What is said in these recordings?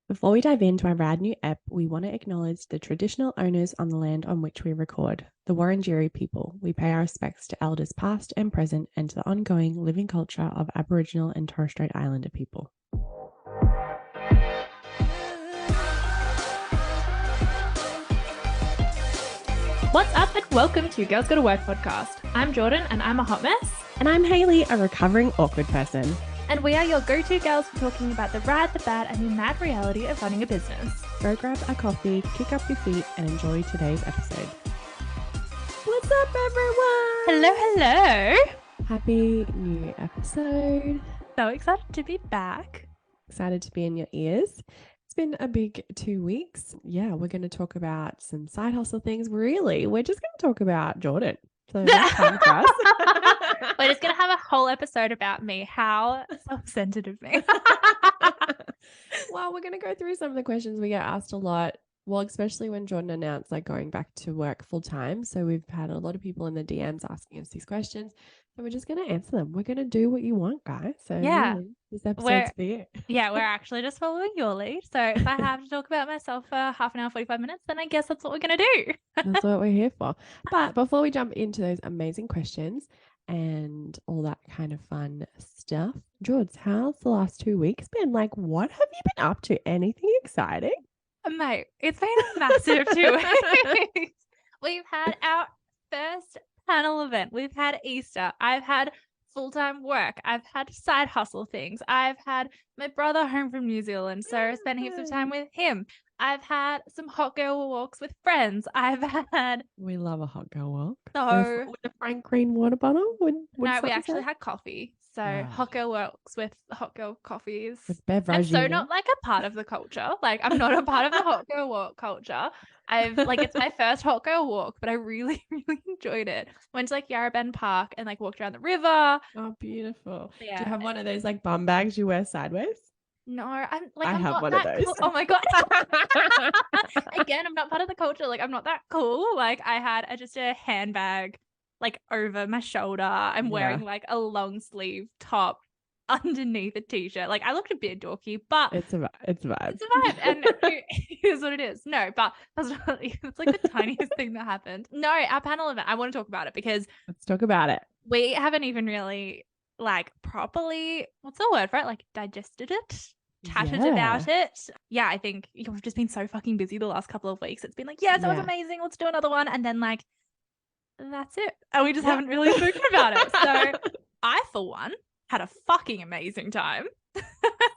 Before we dive into our rad new ep, we want to acknowledge the traditional owners on the land on which we record, the Wurundjeri people. We pay our respects to elders past and present and to the ongoing living culture of Aboriginal and Torres Strait Islander people. What's up and welcome to Girls Gotta Work podcast. I'm Jordan and I'm a hot mess. And I'm Hayleigh, a recovering awkward person. And we are your go-to girls for talking about the rad, the bad, and the mad reality of running a business. Go grab a coffee, kick up your feet, and enjoy today's episode. What's up, everyone? Hello, hello. Happy new episode. So excited to be back. Excited to be in your ears. It's been a big 2 weeks. Yeah, we're going to talk about some side hustle things. Really, we're just going to talk about Jordan. So that's fun for us. We're just going to have a whole episode about me. How self-centered of me. Well, we're going to go through some of the questions we get asked a lot. Well, especially when Jordan announced going back to work full time. So we've had a lot of people in the DMs asking us these questions. So we're just going to answer them. We're going to do what you want, guys. So yeah, this episode's for you. Yeah, we're actually just following your lead. So if I have to talk about myself for half an hour, 45 minutes, then I guess that's what we're going to do. That's what we're here for. But before we jump into those amazing questions and all that kind of fun stuff, Jords, how's the last 2 weeks been? What have you been up to? Anything exciting? Mate, it's been a massive 2 weeks. We've had our first panel event. We've had Easter. I've had full-time work. I've had side hustle things. I've had my brother home from New Zealand, so I spent heaps of time with him. I've had some hot girl walks with friends. We love a hot girl walk. So with a Frank Green water bottle. No, we actually had coffee. So hot girl walks with hot girl coffees. With beverage. I'm so not a part of the culture. I'm not a part of the hot girl walk culture. It's my first hot girl walk, but I really, really enjoyed it. Went to Yarrabend Park and walked around the river. Oh, beautiful. Yeah. Do you have one of those bum bags you wear sideways? No, I I'm have not one that of those. cool. Oh my God. Again, I'm not part of the culture. I'm not that cool. I had just a handbag over my shoulder. I'm wearing a long sleeve top underneath a t-shirt. I looked a bit dorky, but it's a vibe. It's a vibe, and it is what it is. No, but that's not, it's the tiniest thing that happened. No, our panel event. I want to talk about it because let's talk about it. We haven't even really properly, what's the word for it? Digested it. Chatted about it. Yeah, I think we've just been so fucking busy the last couple of weeks. It's been that was amazing. Let's do another one. And then that's it. And we just haven't really spoken about it. So I, for one, had a fucking amazing time.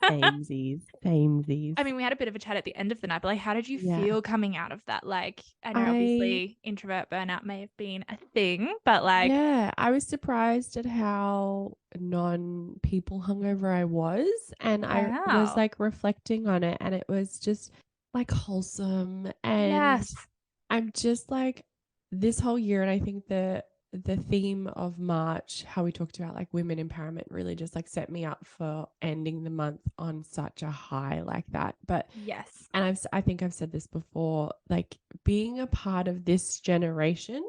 Samesies. I mean, we had a bit of a chat at the end of the night, but how did you feel coming out of that? I know obviously introvert burnout may have been a thing, but I was surprised at how non-people hungover I was, and I was reflecting on it, and it was just wholesome, and I'm just this whole year, and I think the theme of March, how we talked about women empowerment, really just set me up for ending the month on such a high like that. But yes, and I think I've said this before, being a part of this generation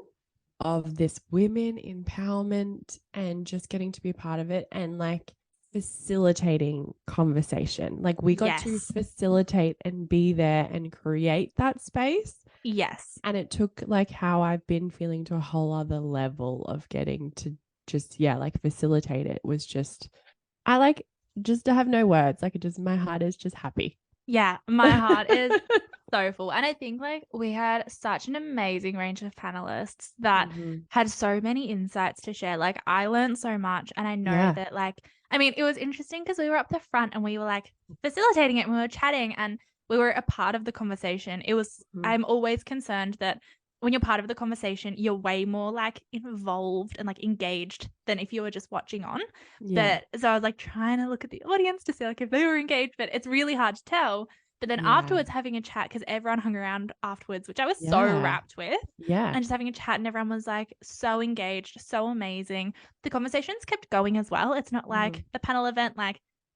of this women empowerment and just getting to be a part of it and facilitating conversation. We got to facilitate and be there and create that space. Yes. And it took how I've been feeling to a whole other level of getting to just, facilitate it. Was just, I just to have no words. My heart is just happy. Yeah, my heart is so full. And I think we had such an amazing range of panelists that had so many insights to share. I learned so much, and I know that it was interesting because we were up the front and we were facilitating it and we were chatting and we were a part of the conversation. It was, I'm always concerned that when you're part of the conversation, you're way more involved and engaged than if you were just watching on. So I was trying to look at the audience to see if they were engaged, but it's really hard to tell. But then afterwards having a chat, because everyone hung around afterwards, which I was so wrapped with. Yeah. And just having a chat and everyone was so engaged, so amazing. The conversations kept going as well. It's not the panel event,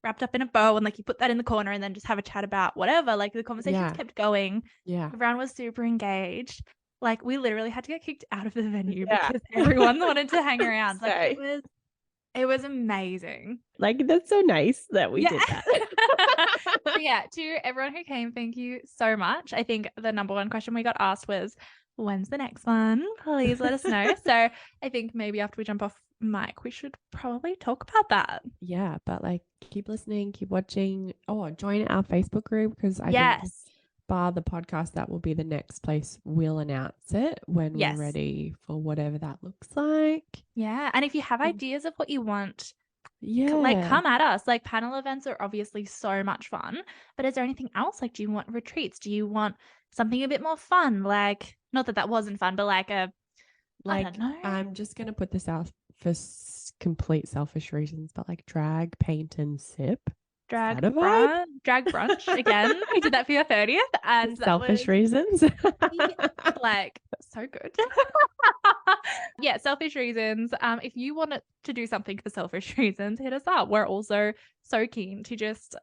wrapped up in a bow and you put that in the corner and then just have a chat about whatever. The conversations kept going. Yeah. Everyone was super engaged. We literally had to get kicked out of the venue because everyone wanted to hang around. It was amazing. That's so nice that we did that. Yeah, to everyone who came, thank you so much. I think the number one question we got asked was, when's the next one? Please let us know. So I think maybe after we jump off mic, we should probably talk about that. Yeah, but like keep listening, keep watching. Oh, join our Facebook group because I think bar the podcast, that will be the next place we'll announce it when we're ready for whatever that looks like. Yeah. And if you have ideas of what you want, like come at us. Like panel events are obviously so much fun, but is there anything else? Like, do you want retreats? Do you want something a bit more fun? Like, not that that wasn't fun, but like I don't know. I'm just going to put this out for complete selfish reasons, but like drag, paint and sip. Drag brunch again. We did that for your 30th and selfish reasons. Like so good. Yeah, selfish reasons. If you want to do something for selfish reasons, hit us up. We're also so keen to just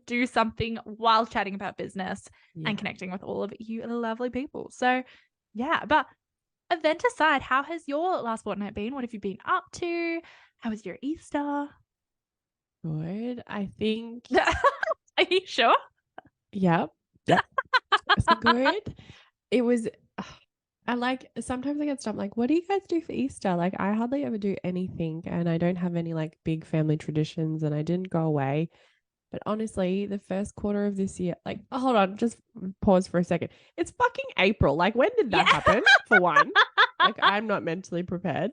do something while chatting about business and connecting with all of you lovely people. So yeah, but event aside, how has your last fortnight been? What have you been up to? How was your Easter? Good, I think. Are you sure? Yep. So good. It was sometimes I get stumped like, what do you guys do for Easter? Like I hardly ever do anything and I don't have any like big family traditions and I didn't go away. But honestly, the first quarter of this year, like, hold on, just pause for a second. It's fucking April. Like, when did that happen? For one, like, I'm not mentally prepared.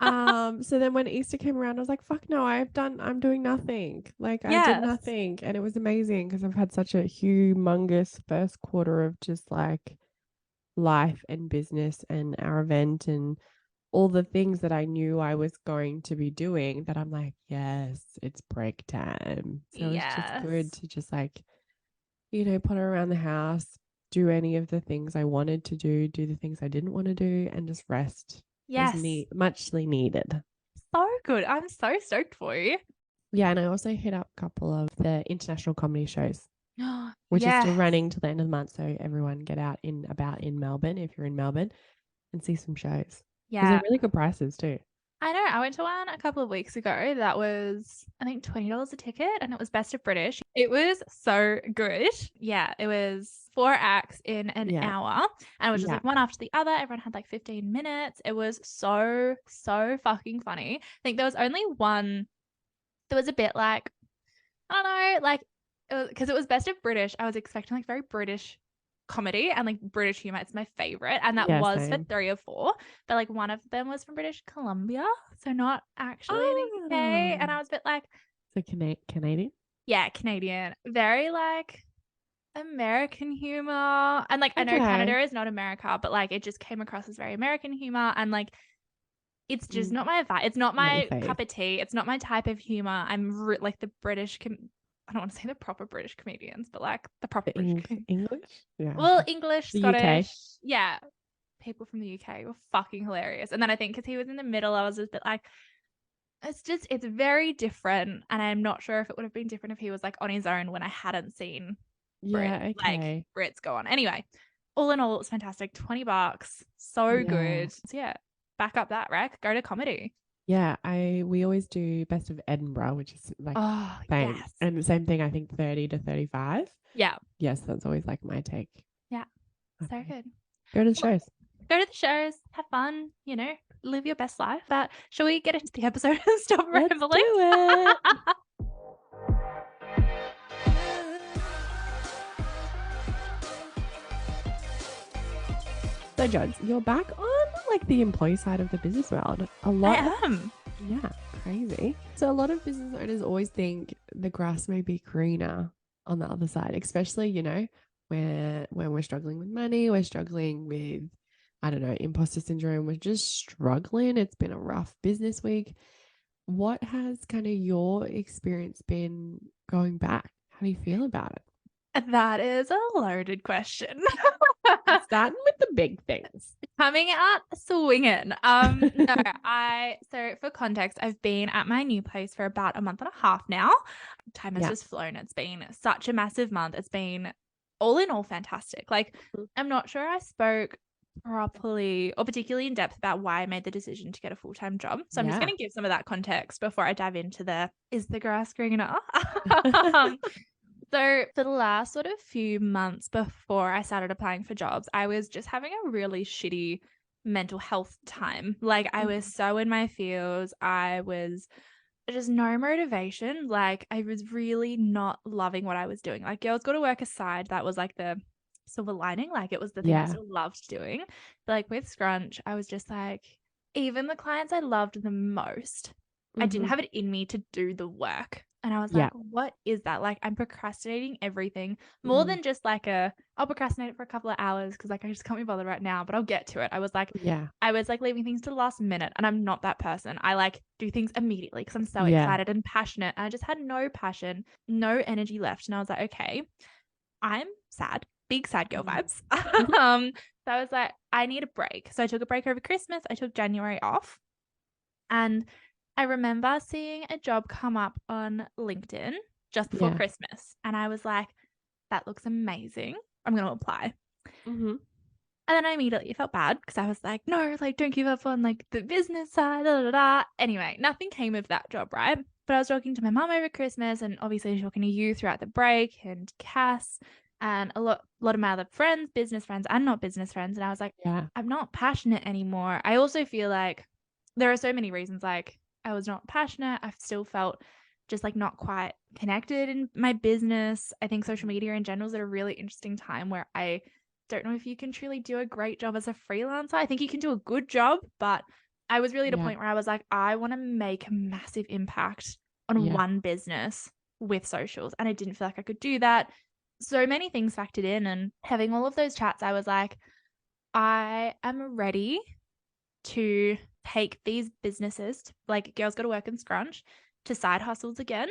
So then when Easter came around, I was like, fuck no, I'm doing nothing. Like, I did nothing. And it was amazing because I've had such a humongous first quarter of just like life and business and our event and all the things that I knew I was going to be doing that I'm like, yes, it's break time. So it's just good to just like, you know, put around the house, do any of the things I wanted to do the things I didn't want to do and just rest. Yes. Muchly needed. So good. I'm so stoked for you. Yeah. And I also hit up a couple of the international comedy shows, which is still running till the end of the month. So everyone get out in Melbourne, if you're in Melbourne, and see some shows. Yeah. They're really good prices too. I know. I went to one a couple of weeks ago that was, I think, $20 a ticket and it was Best of British. It was so good. Yeah. It was 4 acts in an hour and it was just like one after the other. Everyone had like 15 minutes. It was so fucking funny. I think there was only one that was a bit like, I don't know, like, because it was Best of British. I was expecting like very British comedy and like British humor. It's my favorite, and that was for 3 or 4, but like one of them was from British Columbia, so not actually in the UK. And I was a bit like, so Canadian. Yeah, Canadian, very like American humor, and like I know Canada is not America, but like it just came across as very American humor, and like it's just not my vibe. It's not my cup of tea. It's not my type of humor. I'm like the British I don't want to say the proper British comedians, but like the proper British English? Yeah. Well, English, the Scottish. UK. Yeah. People from the UK were fucking hilarious. And then I think because he was in the middle, I was a bit like, it's very different. And I'm not sure if it would have been different if he was like on his own when I hadn't seen like Brits go on. Anyway, all in all, it's fantastic. $20. So good. So yeah, back up that rec. Go to comedy. Yeah, we always do Best of Edinburgh, which is like same. Yes. And the same thing, I think 30 to 35. Yeah. Yes, that's always like my take. Yeah. Okay. So good. Go to the shows. Go to the shows, have fun, you know, live your best life. But shall we get into the episode and stop rambling? Let's do it. So, Jords, you're back on like the employee side of the business world. A lot. I am. Yeah, crazy. So a lot of business owners always think the grass may be greener on the other side, especially, you know, when we're struggling with money, we're struggling with, I don't know, imposter syndrome, we're just struggling. It's been a rough business week. What has kind of your experience been going back? How do you feel about it? That is a loaded question. Starting with the big things. Coming out swinging. No, so for context, I've been at my new place for about a month and a half now. Time has just flown. It's been such a massive month. It's been all in all fantastic. Like, I'm not sure I spoke properly or particularly in depth about why I made the decision to get a full-time job. So I'm just going to give some of that context before I dive into is the grass greener? So for the last sort of few months before I started applying for jobs, I was just having a really shitty mental health time. Like I was so in my feels. I was just no motivation. Like I was really not loving what I was doing. Like Girls Go to Work aside, that was like the silver lining. Like it was the thing I still loved doing. But like with Scrunch, I was just like, even the clients I loved the most, I didn't have it in me to do the work. And I was like, what is that? Like I'm procrastinating everything more than just like I'll procrastinate it for a couple of hours because like I just can't be bothered right now, but I'll get to it. I was like leaving things to the last minute, and I'm not that person. I like do things immediately because I'm so excited and passionate. And I just had no passion, no energy left. And I was like, okay, I'm sad, big sad girl vibes. So I was like, I need a break. So I took a break over Christmas. I took January off. And I remember seeing a job come up on LinkedIn just before Christmas. And I was like, that looks amazing. I'm going to apply. And then I immediately felt bad because I was like, no, like, don't give up on like the business side. Da, da, da. Anyway, nothing came of that job, right? But I was talking to my mum over Christmas, and obviously talking to you throughout the break, and Cass, and a lot of my other friends, business friends and not business friends. And I was like, I'm not passionate anymore. I also feel like there are so many reasons. Like I was not passionate. I still felt just like not quite connected in my business. I think social media in general is at a really interesting time where I don't know if you can truly do a great job as a freelancer. I think you can do a good job, but I was really at a point where I was like, I want to make a massive impact on one business with socials. And I didn't feel like I could do that. So many things factored in, and having all of those chats, I was like, I am ready to take these businesses, like Girls Go to Work and Scrunch, to side hustles again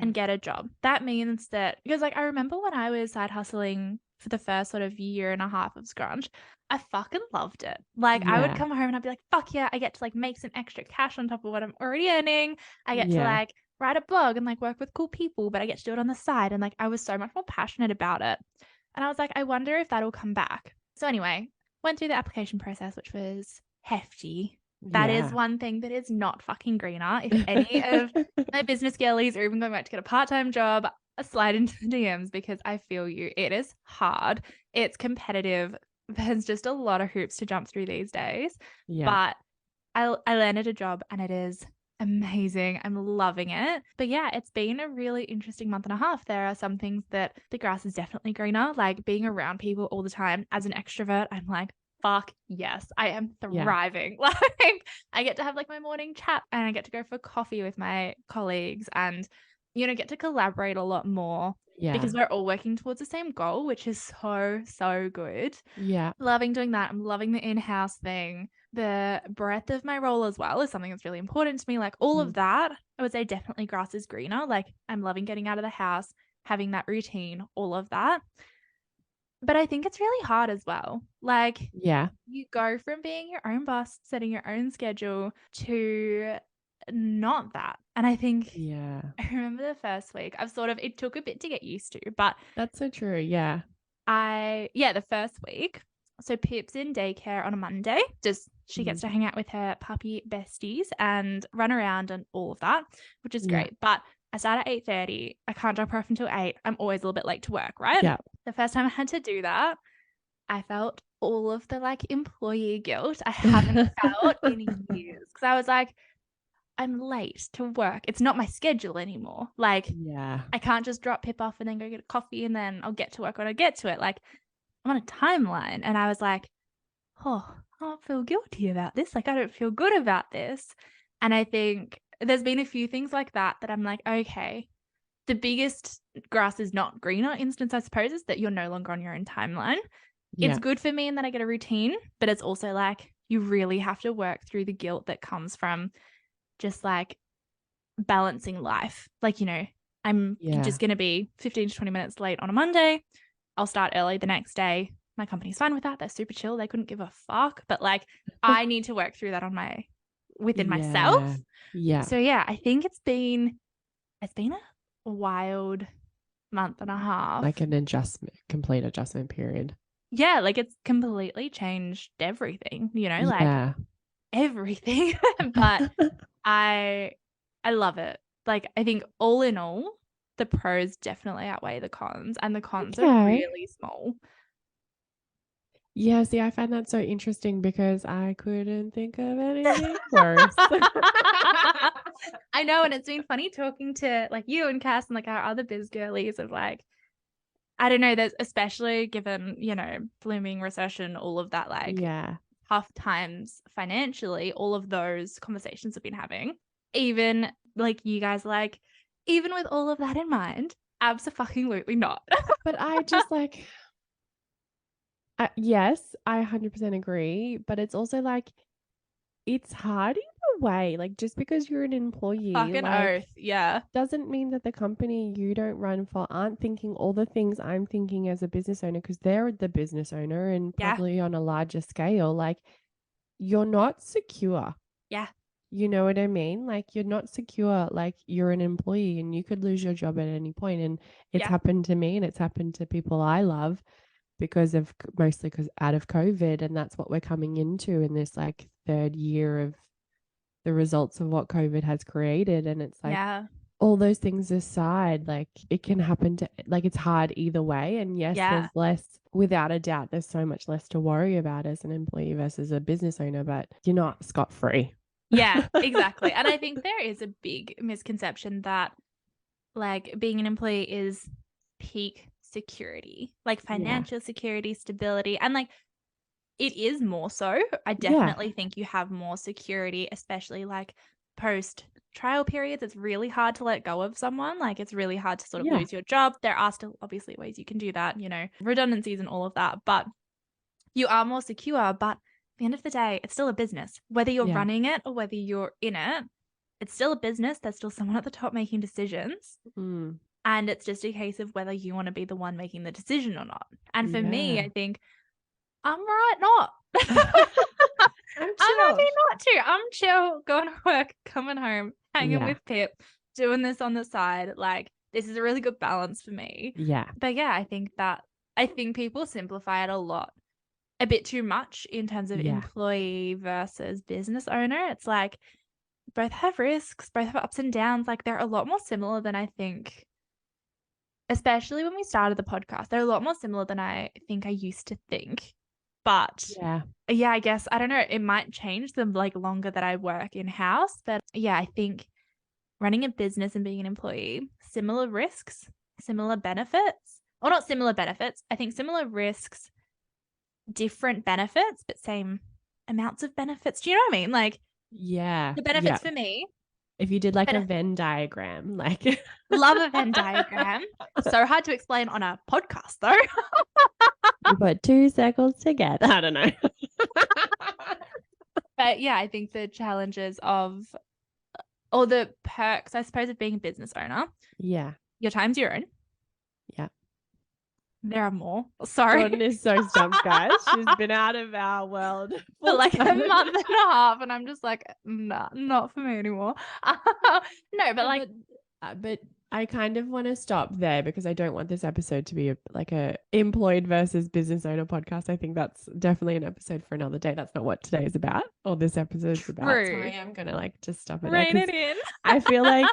and get a job. That means that, because like I remember when I was side hustling for the first sort of year and a half of Scrunch, I fucking loved it. Like I would come home and I'd be like, fuck yeah, I get to like make some extra cash on top of what I'm already earning. I get to like write a blog and like work with cool people, but I get to do it on the side. And like I was so much more passionate about it. And I was like, I wonder if that'll come back. So anyway, went through the application process, which was hefty. That is one thing that is not fucking greener. If any of my business girlies are even going back to get a part-time job, slide into the DMs because I feel you. It is hard. It's competitive. There's just a lot of hoops to jump through these days. But I landed a job and it is amazing. I'm loving it. But yeah, it's been a really interesting month and a half. There are some things that the grass is definitely greener, like being around people all the time. As an extrovert, I'm like, fuck yes, I am thriving. Like I get to have like my morning chat and I get to go for coffee with my colleagues and, you know, get to collaborate a lot more because we're all working towards the same goal, which is so good. Loving doing that. I'm loving the in-house thing. The breadth of my role as well is something that's really important to me. Like all of that, I would say definitely grass is greener. Like I'm loving getting out of the house, having that routine, all of that. But I think it's really hard as well. Like, you go from being your own boss, setting your own schedule, to not that. And I think, I remember the first week, it took a bit to get used to, but that's so true. The first week. So Pip's in daycare on a Monday. She gets to hang out with her puppy besties and run around and all of that, which is great. But I start at 8:30. I can't drop her off until 8. I'm always a little bit late to work, right? The first time I had to do that, I felt all of the like employee guilt I haven't felt in years. Because I was like, I'm late to work. It's not my schedule anymore. Like, I can't just drop Pip off and then go get a coffee and then I'll get to work when I get to it. Like, I'm on a timeline. And I was like, oh, I don't feel guilty about this. Like, I don't feel good about this. And I think there's been a few things like that I'm like, okay, the biggest grass is not greener instance, I suppose, is that you're no longer on your own timeline. It's good for me in that I get a routine, but it's also like you really have to work through the guilt that comes from just like balancing life. Like, you know, I'm just going to be 15 to 20 minutes late on a Monday. I'll start early the next day. My company's fine with that. They're super chill. They couldn't give a fuck. But like, I need to work through that within myself. So yeah, I think it's been a wild month and a half. Like complete adjustment period. Yeah, like it's completely changed everything, you know, like everything. But I love it. Like I think all in all, the pros definitely outweigh the cons, and the cons are really small. Yeah, see, I find that so interesting because I couldn't think of anything worse. I know, and it's been funny talking to like you and Cass and like our other biz girlies of like, I don't know, there's especially given, you know, blooming recession, all of that, like tough times financially, all of those conversations we've been having. Even like you guys, like, even with all of that in mind, abso-fucking-lutely not. But I just like, yes, I 100% agree. But it's also like, it's hard either way. Like, just because you're an employee, Fucking like, oath, yeah, doesn't mean that the company you don't run for aren't thinking all the things I'm thinking as a business owner, because they're the business owner and probably on a larger scale. Like, you're not secure. Yeah. You know what I mean? Like, you're not secure. Like, you're an employee and you could lose your job at any point. And it's happened to me and it's happened to people I love mostly because out of COVID. And that's what we're coming into in this like third year of the results of what COVID has created. And it's like, all those things aside, like, it can happen to, like, it's hard either way. And yes, there's less, without a doubt, there's so much less to worry about as an employee versus a business owner, but you're not scot-free. Yeah, exactly. And I think there is a big misconception that like being an employee is peak security, like financial security, stability, and like it is more so. I definitely think you have more security, especially like post trial periods. It's really hard to let go of someone. Like, it's really hard to sort of lose your job. There are still obviously ways you can do that, you know, redundancies and all of that, but you are more secure. But at the end of the day, it's still a business. Whether you're running it or whether you're in it, it's still a business. There's still someone at the top making decisions. And it's just a case of whether you want to be the one making the decision or not. And for me, I think I'm right not. I'm happy not to. I'm chill, going to work, coming home, hanging with Pip, doing this on the side. Like, this is a really good balance for me. Yeah. But yeah, I think people simplify it a bit too much in terms of employee versus business owner. It's like both have risks, both have ups and downs. Like, they're a lot more similar than I think, especially when we started the podcast. They're a lot more similar than I think I used to think. But yeah, I guess, I don't know, it might change the like longer that I work in-house. But yeah, I think running a business and being an employee, similar risks, similar benefits, or not similar benefits. I think similar risks, different benefits, but same amounts of benefits. Do you know what I mean? Like, the benefits for me. If you did like a Venn diagram, like love a Venn diagram. So hard to explain on a podcast though. You put 2 circles together. I don't know. But yeah, I think the challenges of, or the perks, I suppose, of being a business owner. Yeah. Your time's your own. Yeah. There are more. Sorry. Jordan is so stumped, guys. She's been out of our world for like a month and a half, and I'm just like, nah, not for me anymore. No, but like, but I kind of want to stop there because I don't want this episode to be a employed versus business owner podcast. I think that's definitely an episode for another day. That's not what today is about, or this episode is about. So I am gonna like just stop it. Rein it in. I feel like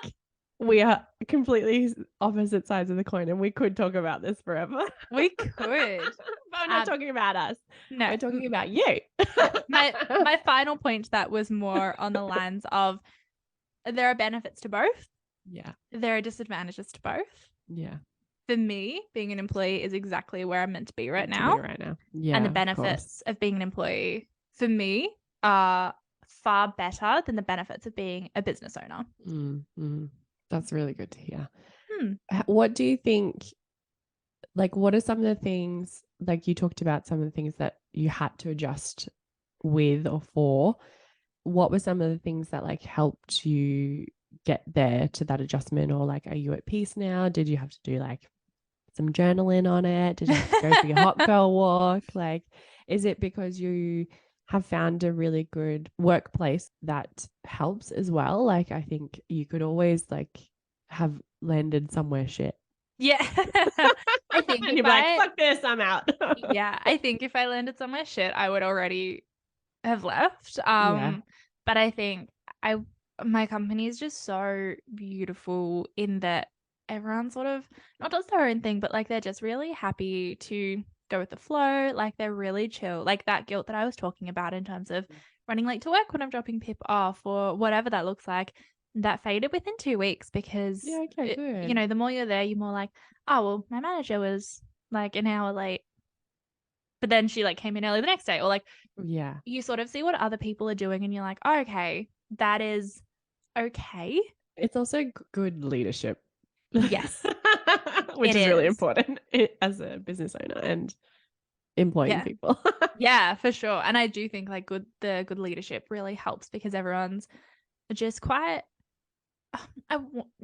we are completely opposite sides of the coin, and we could talk about this forever. We could. But we're not talking about us. No. We're talking about you. my final point to that was more on the lines of there are benefits to both. Yeah. There are disadvantages to both. Yeah. For me, being an employee is exactly where I'm meant to be right now. Yeah. And the benefits of being an employee for me are far better than the benefits of being a business owner. That's really good to hear. What do you think, like, what are some of the things, like you talked about some of the things that you had to adjust with or for, what were some of the things that like helped you get there to that adjustment? Or like, are you at peace now? Did you have to do like some journaling on it? Did you have to go for your hot girl walk? Like, is it because you have found a really good workplace that helps as well? Like, I think you could always like have landed somewhere shit. Yeah. I think and you're like, fuck this, I'm out. Yeah. I think if I landed somewhere shit, I would already have left. But I think my company is just so beautiful in that everyone sort of not does their own thing, but like they're just really happy to go with the flow. Like they're really chill. Like that guilt that I was talking about in terms of running late to work when I'm dropping Pip off or whatever that looks like, that faded within 2 weeks because, good. you know, the more you're there, you're more like, oh, well, my manager was like an hour late, but then she like came in early the next day, or like, you sort of see what other people are doing and you're like, oh, okay, that is okay. It's also good leadership. Yes. Which is really important as a business owner and employing people. Yeah, for sure. And I do think like the good leadership really helps because everyone's just quite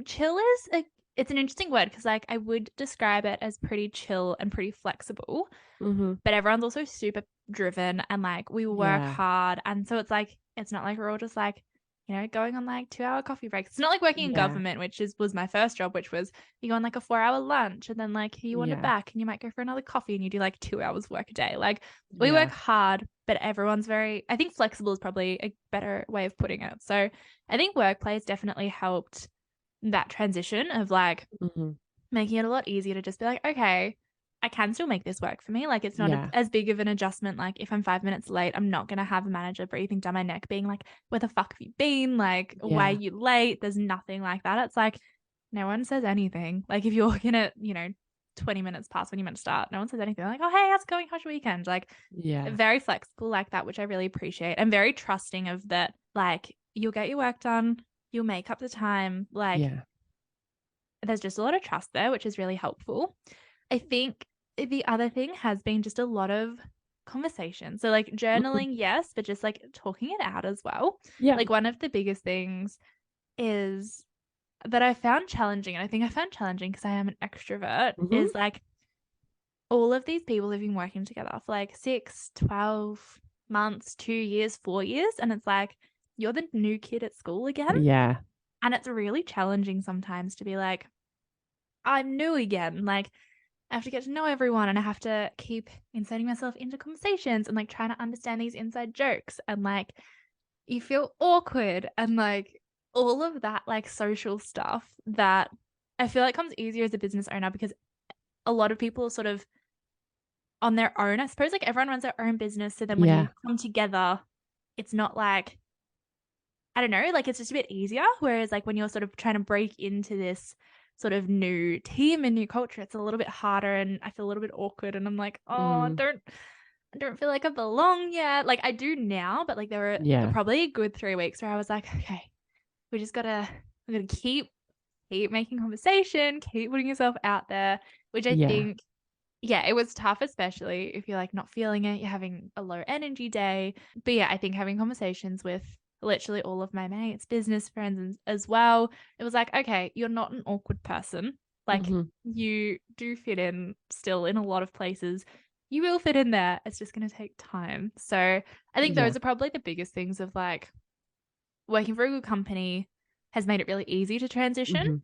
chill is it's an interesting word because like I would describe it as pretty chill and pretty flexible, but everyone's also super driven and like we work hard, and so it's like it's not like we're all just like, you know, going on like 2-hour coffee breaks. It's not like working in government, which was my first job, which was you go on like a 4-hour lunch and then like you want it back and you might go for another coffee and you do like 2 hours work a day. Like we work hard, but everyone's very, I think flexible is probably a better way of putting it. So I think workplace definitely helped that transition of like making it a lot easier to just be like, okay, I can still make this work for me. Like it's not as big of an adjustment. Like if I'm 5 minutes late, I'm not going to have a manager breathing down my neck being like, where the fuck have you been? Like, why are you late? There's nothing like that. It's like, no one says anything. Like if you're going to, you know, 20 minutes past when you meant to start, no one says anything. Like, oh, hey, how's it going? How's your weekend? Like very flexible like that, which I really appreciate. And very trusting of that. Like you'll get your work done. You'll make up the time. Like there's just a lot of trust there, which is really helpful. I think the other thing has been just a lot of conversation. So like journaling, yes, but just like talking it out as well. Like one of the biggest things is that I found challenging, and I think I found challenging because I am an extrovert, is like all of these people have been working together for like 6, 12 months, 2 years, 4 years. And it's like, you're the new kid at school again. Yeah. And it's really challenging sometimes to be like, I'm new again. Like I have to get to know everyone and I have to keep inserting myself into conversations and like trying to understand these inside jokes, and like you feel awkward and like all of that like social stuff that I feel like comes easier as a business owner because a lot of people are sort of on their own. I suppose like everyone runs their own business. So then when you come together, it's not like, I don't know, like it's just a bit easier. Whereas like when you're sort of trying to break into this sort of new team and new culture, it's a little bit harder and I feel a little bit awkward and I'm like, oh, I don't feel like I belong yet. Like I do now, but like there were probably a good 3 weeks where I was like, okay, we're gonna keep making conversation, keep putting yourself out there, which I think, it was tough, especially if you're like not feeling it, you're having a low energy day. But yeah, I think having conversations with literally all of my mates, business friends as well, it was like, okay, you're not an awkward person. Like you do fit in still in a lot of places. You will fit in there. It's just going to take time. So I think those are probably the biggest things of like working for a good company has made it really easy to transition,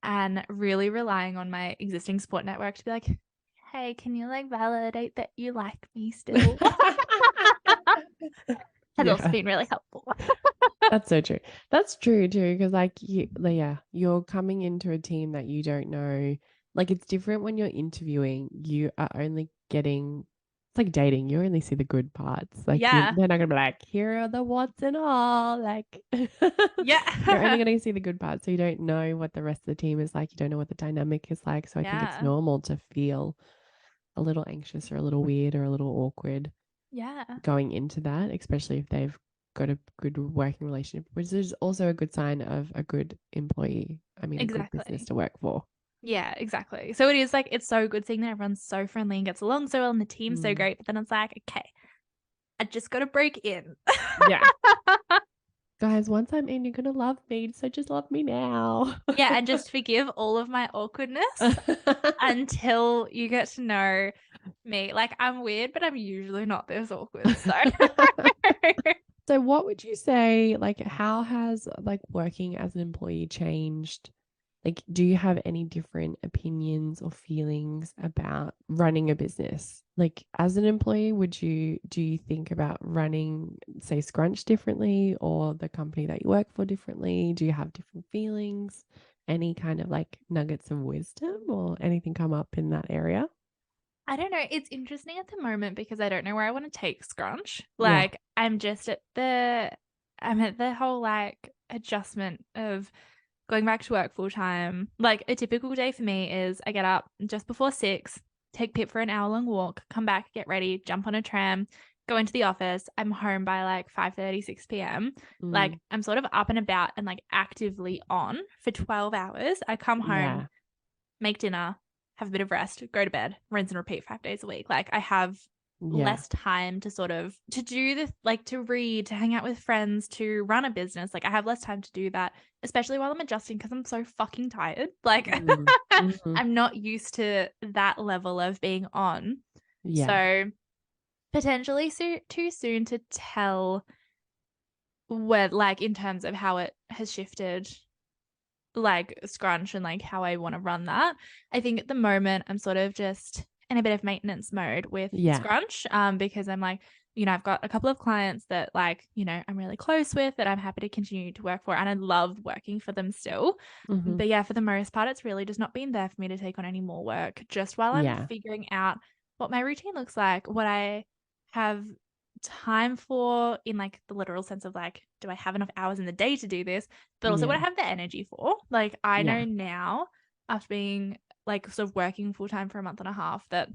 and really relying on my existing support network to be like, hey, can you like validate that you like me still? Has also been really helpful. That's so true. That's true too, because like you're coming into a team that you don't know. Like it's different when you're interviewing. You are only getting, it's like dating. You only see the good parts. Like they're not gonna be like, here are the what's and all. Like you're only gonna see the good parts, so you don't know what the rest of the team is like. You don't know what the dynamic is like. So I think it's normal to feel a little anxious or a little weird or a little awkward going into that, especially if they've got a good working relationship, which is also a good sign of a good employee. I mean, a good business to work for. Yeah, exactly. So it is like, it's so good seeing that everyone's so friendly and gets along so well and the team's so great, but then it's like, okay, I just got to break in. Guys, once I'm in, you're going to love me. So just love me now. And just forgive all of my awkwardness until you get to know me. Like I'm weird, but I'm usually not this awkward. So So what would you say, like, how has like working as an employee changed? Like, do you have any different opinions or feelings about running a business? Like, as an employee, do you think about running, say, Scrunch differently or the company that you work for differently? Do you have different feelings? any kind of like nuggets of wisdom or anything come up in that area? I don't know. It's interesting at the moment because I don't know where I want to take Scrunch. Like I'm at the whole like adjustment of going back to work full time. Like a typical day for me is I get up just before 6, take Pip for an hour-long walk, come back, get ready, jump on a tram, go into the office. I'm home by like 5:30, 6 p.m. Like I'm sort of up and about and like actively on for 12 hours. I come home, make dinner, have a bit of rest, go to bed, rinse and repeat 5 days a week. Like I have less time to sort of to do the like to read, to hang out with friends, to run a business. Like I have less time to do that, especially while I'm adjusting because I'm so fucking tired. Like I'm not used to that level of being on. So potentially too soon to tell where like in terms of how it has shifted like Scrunch and like how I want to run that. I think at the moment I'm sort of just in a bit of maintenance mode with Scrunch because I'm like, you know, I've got a couple of clients that like, you know, I'm really close with that I'm happy to continue to work for and I love working for them still. But yeah, for the most part, it's really just not been there for me to take on any more work just while I'm figuring out what my routine looks like, what I have time for in like the literal sense of like, do I have enough hours in the day to do this? But also what I have the energy for. Like I know now after being like sort of working full time for a month and a half that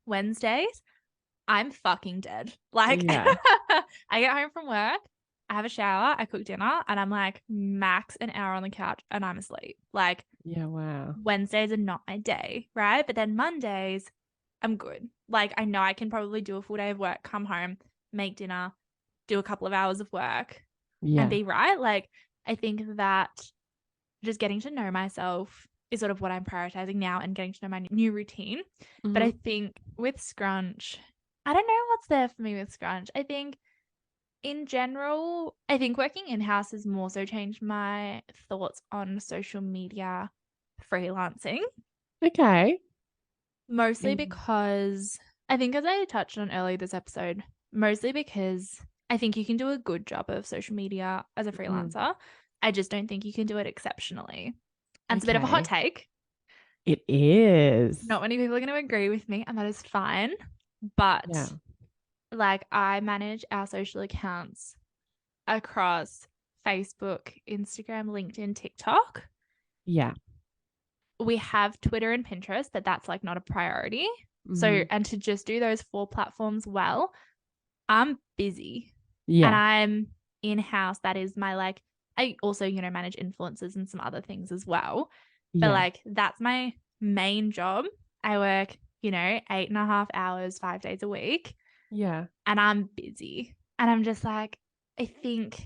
Wednesdays I'm fucking dead. Like I get home from work, I have a shower, I cook dinner, and I'm like max an hour on the couch and I'm asleep. Like Wednesdays are not my day, right? But then Mondays I'm good. Like I know I can probably do a full day of work, come home, make dinner, do a couple of hours of work and be right. Like I think that just getting to know myself is sort of what I'm prioritizing now and getting to know my new routine. But I think with Scrunch, I don't know what's there for me with Scrunch. I think in general, I think working in-house has more so changed my thoughts on social media freelancing. Okay. Mostly because I think, as I touched on earlier this episode, mostly because I think you can do a good job of social media as a freelancer. I just don't think you can do it exceptionally. And it's a bit of a hot take. It is. Not many people are going to agree with me, and that is fine. But like I manage our social accounts across Facebook, Instagram, LinkedIn, TikTok. Yeah. We have Twitter and Pinterest, but that's like not a priority. So, and to just do those 4 platforms well, I'm busy. Yeah. And I'm in-house. That is my like, I also, you know, manage influencers and some other things as well. But like, that's my main job. I work, you know, 8.5 hours, 5 days a week. Yeah. And I'm busy. And I'm just like, I think,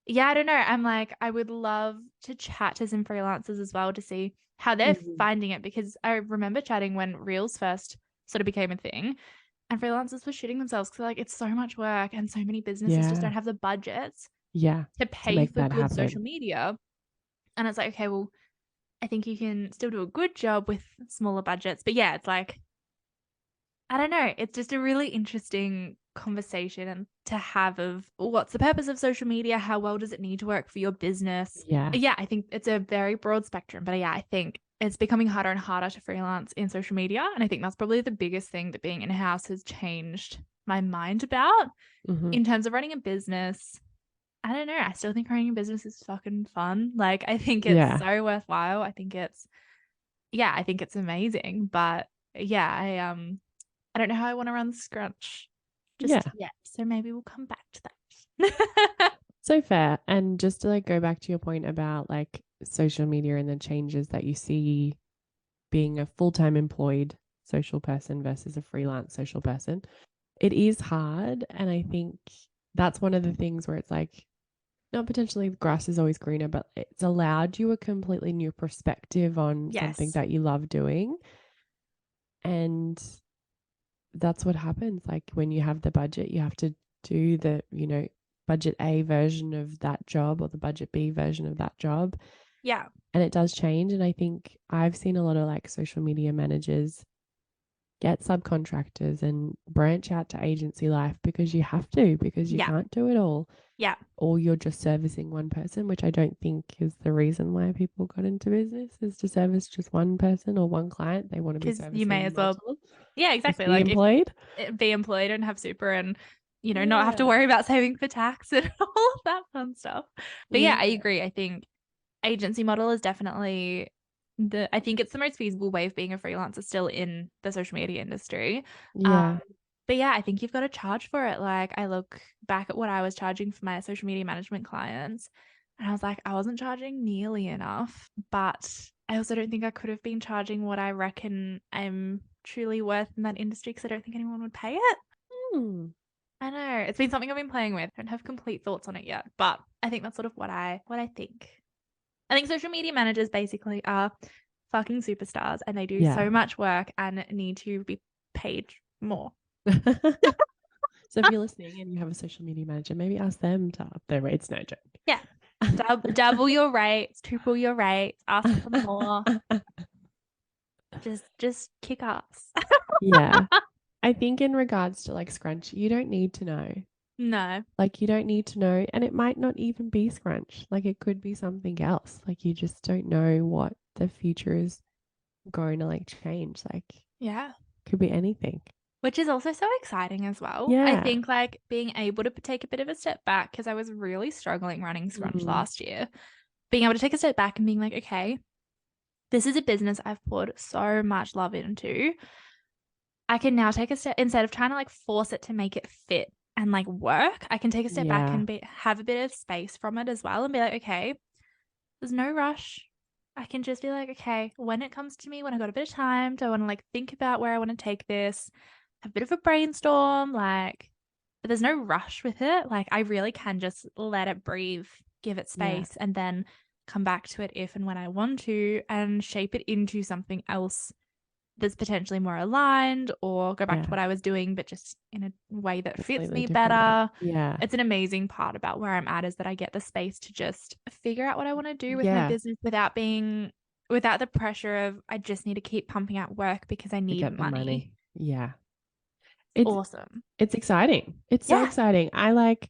I don't know. I'm like, I would love to chat to some freelancers as well to see how they're finding it, because I remember chatting when Reels first sort of became a thing and freelancers were shitting themselves because like, it's so much work and so many businesses just don't have the budgets to pay for good social media. And it's like, okay, well, I think you can still do a good job with smaller budgets. But yeah, it's like, I don't know. It's just a really interesting conversation and to have of what's the purpose of social media? How well does it need to work for your business? Yeah, I think it's a very broad spectrum. But yeah, I think it's becoming harder and harder to freelance in social media. And I think that's probably the biggest thing that being in-house has changed my mind about. In terms of running a business. I don't know. I still think running a business is fucking fun. Like, I think it's so worthwhile. I think it's amazing. But yeah, I don't know how I want to run Scrunch just yet. So maybe we'll come back to that. So fair. And just to like go back to your point about like social media and the changes that you see being a full-time employed social person versus a freelance social person, it is hard. And I think that's one of the things where it's like, not potentially the grass is always greener, but it's allowed you a completely new perspective on something that you love doing. And that's what happens. Like when you have the budget, you have to do the, you know, budget A version of that job or the budget B version of that job. Yeah. And it does change. And I think I've seen a lot of like social media managers get subcontractors and branch out to agency life because you have to, because you can't do it all. Yeah. Or you're just servicing one person, which I don't think is the reason why people got into business, is to service just one person or one client. They want to be servicing you may as well. Yeah, exactly. Be employed. Be employed and have super and, not have to worry about saving for tax and all of that fun stuff. But yeah, I agree. I think agency model is definitely I think it's the most feasible way of being a freelancer still in the social media industry. Yeah. But yeah, I think you've got to charge for it. Like, I look back at what I was charging for my social media management clients, and I was like, I wasn't charging nearly enough, but I also don't think I could have been charging what I reckon I'm truly worth in that industry, because I don't think anyone would pay it. I know. It's been something I've been playing with. I don't have complete thoughts on it yet, but I think that's sort of what I think. I think social media managers basically are fucking superstars, and they do so much work and need to be paid more. So if you're listening and you have a social media manager, maybe ask them to up their rates. No joke. Yeah. Double your rates, triple your rates, ask for more. Just kick ass. Yeah. I think in regards to like scrunch, you don't need to know. No. Like, you don't need to know. And it might not even be scrunch. Like, it could be something else. Like, you just don't know what the future is going to like change. Like, yeah, could be anything. Which is also so exciting as well. Yeah. I think like being able to take a bit of a step back, because I was really struggling running scrunch last year. Being able to take a step back and being like, okay, this is a business I've put so much love into. I can now take a step, instead of trying to like force it to make it fit and like work, I can take a step back and have a bit of space from it as well, and be like, okay, there's no rush. I can just be like, okay, when it comes to me, when I got a bit of time, do I want to like think about where I want to take this, have a bit of a brainstorm, like, but there's no rush with it. Like, I really can just let it breathe, give it space, and then come back to it if and when I want to, and shape it into something else that's potentially more aligned, or go back to what I was doing, but just in a way that fits me better. Yeah. It's an amazing part about where I'm at, is that I get the space to just figure out what I want to do with my business without the pressure of, I just need to keep pumping out work because I need money. Yeah. It's awesome. It's exciting. It's so exciting. I like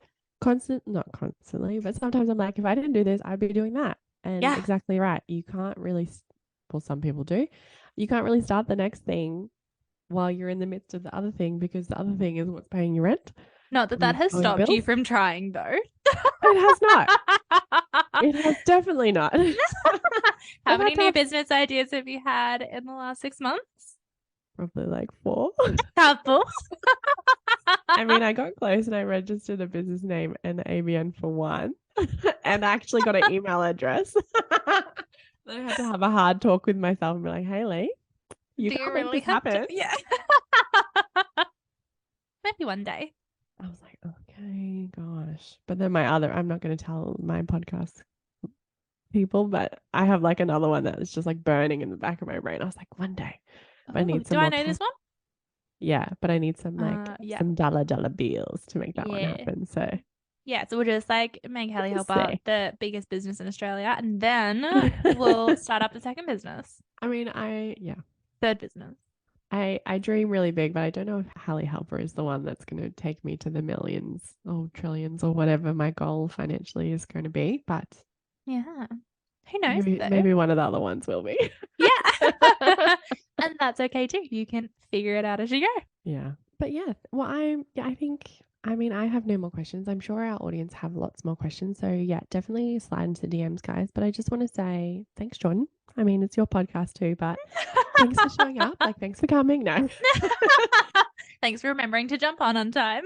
not constantly, but sometimes I'm like, if I didn't do this, I'd be doing that. And exactly right. You can't really, well, some people do. You can't really start the next thing while you're in the midst of the other thing, because the other thing is what's paying your rent. Not that has stopped you from trying, though. It has not. It has definitely not. How many new business ideas have you had in the last 6 months? Probably like 4. Couple. I mean, I got close and I registered a business name and ABN for one, and I actually got an email address. I had to have a hard talk with myself and be like, Hayleigh, you can't really make this happen. Yeah. Maybe one day. I was like, okay, gosh. But then I'm not going to tell my podcast people, but I have like another one that is just like burning in the back of my brain. I was like, one day. But I need some. Do I know this one? Yeah, but I need some some dollar bills to make that one happen. So so we'll just like make Hayleigh help out the biggest business in Australia, and then we'll start up the second business. I mean, third business. I dream really big, but I don't know if Hayleigh Helper is the one that's going to take me to the millions or trillions or whatever my goal financially is going to be. But yeah, who knows? Maybe one of the other ones will be. Yeah. And that's okay too. You can figure it out as you go. Yeah. But well, I have no more questions. I'm sure our audience have lots more questions. So yeah, definitely slide into the DMs, guys. But I just want to say thanks, Jordan. I mean, it's your podcast too, but thanks for showing up. Like, thanks for coming. No. Thanks for remembering to jump on time.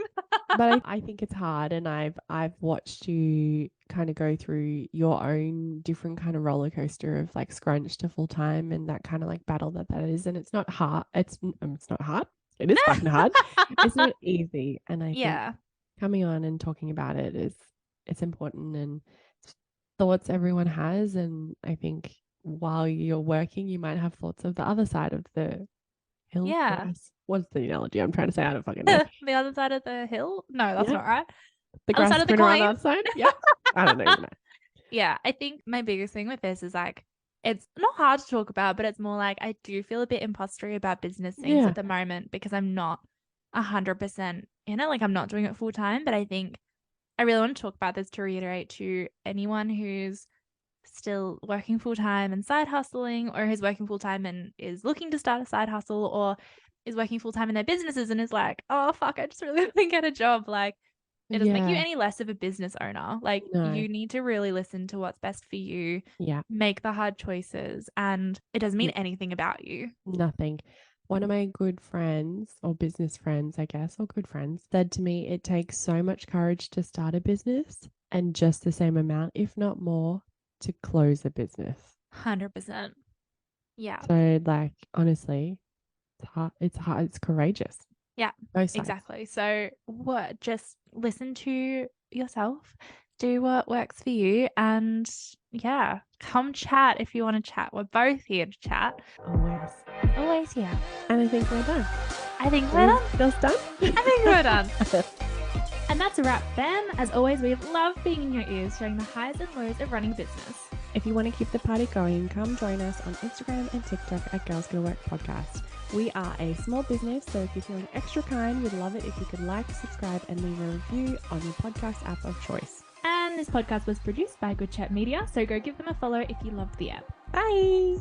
But I think it's hard, and I've watched you kind of go through your own different kind of roller coaster of like scrunch to full time, and that kind of like battle that is. And it's not hard. It's not hard. It is fucking hard. It's not easy. And I think coming on and talking about it's important, and thoughts everyone has. And I think while you're working, you might have thoughts of the other side of the hill. Yeah. What's the analogy I'm trying to say? I don't fucking know. The other side of the hill? No, that's not right. The grass is greener on the other side? Yeah. I don't know. Yeah. I think my biggest thing with this is like, it's not hard to talk about, but it's more like I do feel a bit impostery about business things at the moment because I'm not 100% in it. Like I'm not doing it full time, but I think I really want to talk about this to reiterate to anyone who's still working full time and side hustling, or who's working full time and is looking to start a side hustle, or is working full time in their businesses and is like, oh fuck, I just really want to get a job. Like it doesn't make you any less of a business owner. Like you need to really listen to what's best for you. Yeah. Make the hard choices, and it doesn't mean anything about you. Nothing. One of my good friends, or business friends, I guess, or good friends, said to me, it takes so much courage to start a business and just the same amount, if not more, to close a business. 100%. Yeah. So like, honestly, it's hard. It's courageous. Yeah, exactly. So what? Just listen to yourself, do what works for you, and yeah, come chat if you want to chat. We're both here to chat. Always here. And I think we're done. Just done? I think we're done. And that's a wrap, fam. As always, we love being in your ears, sharing the highs and lows of running a business. If you want to keep the party going, come join us on Instagram and TikTok at Girls Gonna Work Podcast. We are a small business, so if you're feeling extra kind, we'd love it if you could like, subscribe, and leave a review on your podcast app of choice. And this podcast was produced by Good Chat Media, so go give them a follow if you loved the app. Bye!